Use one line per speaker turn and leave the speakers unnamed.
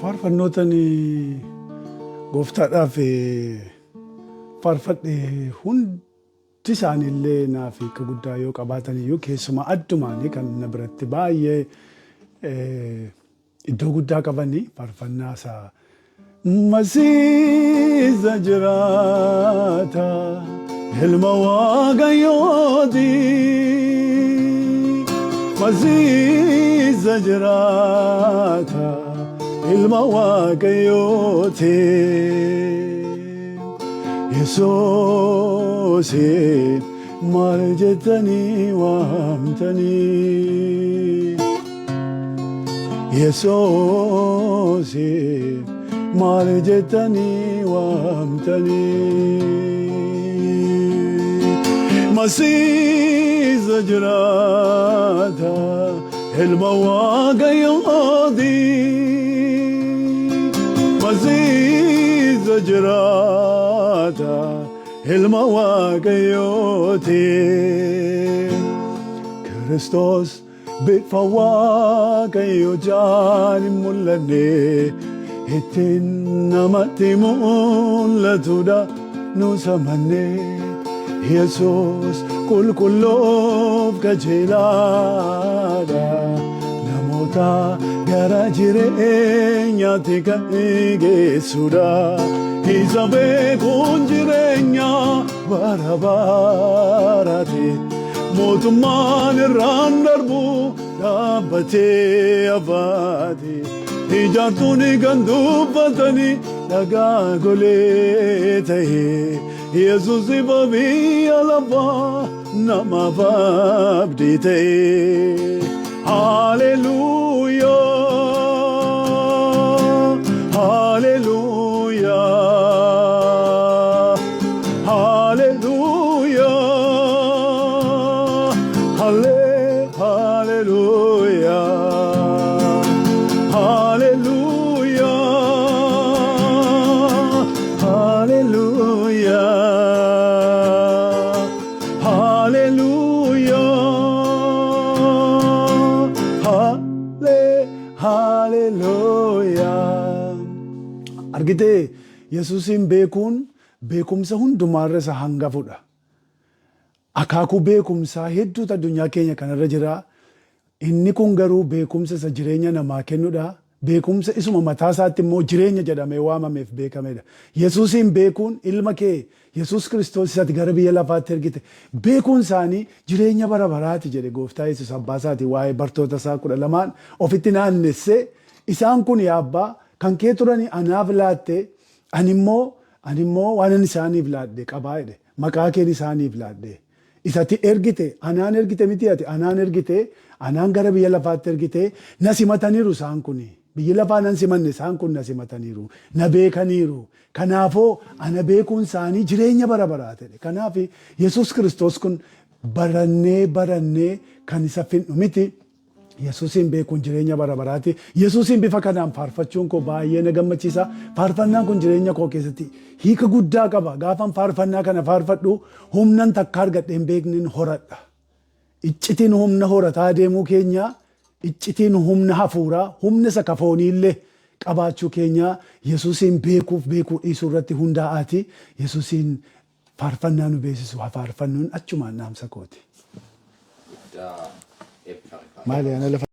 Faarfannootni gooftaadhaaf faarfadhe hundi isaaniillee naaf hiika guddaa yoo qabaatan iyyuu keessumaa addumaan kan na biratti baay'ee iddoo guddaa qabanii faarfannaa isaa Masiisa jiraata ilma Waaqayyooti Masiisa jiraata ilma Waaqayyooti Yesuusin maal jettanii waamtanii Yesuusin maal jettanii waamtanii Masiisa jiraata ilma Waaqayyooti Masiisa jiraata ilma Waaqayyooti Kiristoos bifa Waaqayyoo jaan hin mul'anne ittiin namatti mul'atudha nus amanne Yesuus qulqulloof qajeelaadha namoota gara jireenyaatti kan geessudha isa beekuun jireenya bara baraati mootummaan irraan darbu dhaabbatee afaati ijaartonni kan dubbatanii dhagaa golee ta'e Yesuus ifa biyya lafaa namaaf abdii ta'e Hallelujah Hallelujah Hallelujah Hallelujah Hallelujah, Hallelujah, Hallelujah, Hallelujah. Argite Yesuusin beekuun beekumsa hundumaarra isa hangafudha. Akaakuu beekumsaa hedduutu addunyaa keenya kanarra jira. Inni kun garuu beekumsa isa jireenya namaa kennudha. Beekumsa isuma mataa isaatti immoo jireenya jedhamee waamameef beekamedha. Yesuusin beekuun ilma kee Yesuus Kiristoos isatti gara biyya lafaatti ergite. Beekuun isaanii jireenya bara baraati jedhe gooftaa Yesuus abbaa isaatii waa'ee bartoota isaa 12 ofitti naannessee isaan kun yaa abbaa kan kee turani anaaf laatte ani immoo waan isaaniif laadhe qabaa jedhe. Maqaa keen isaaniif laadhe. Isatti ergite anaan ergite miti ati anaan ergite anaan gara biyya lafaatti ergite na simataniiru isaan kuni biyya lafaa nan simanne isaan kun na simataniiru na beekaniiru kanaafoo ana beekuun isaanii jireenya bara baraa ta'e kanaaf Yesuus Kiristoos kun barannee kan isa finnu miti Yesuusin beekuun jireenya bara baraati Yesuusin bifa kanaan faarfachuun koo baay'ee na gammachiisa faarfannaan kun jireenya koo keessatti hiika guddaa qaba gaafan faarfannaa kana faarfadhu humnan takka argadhe hin beeknin horadha iccitiin humna horataa deemuu keenya iccitiin humna hafuuraa humna isa kafooniillee qabaachuu keenya Yesuusin beekuu dhiisuu irratti hundaa'aati Yesuusin faarfannaa nu beeksisu faarfannuun achumaan naamsa kooti. Maali ana lafa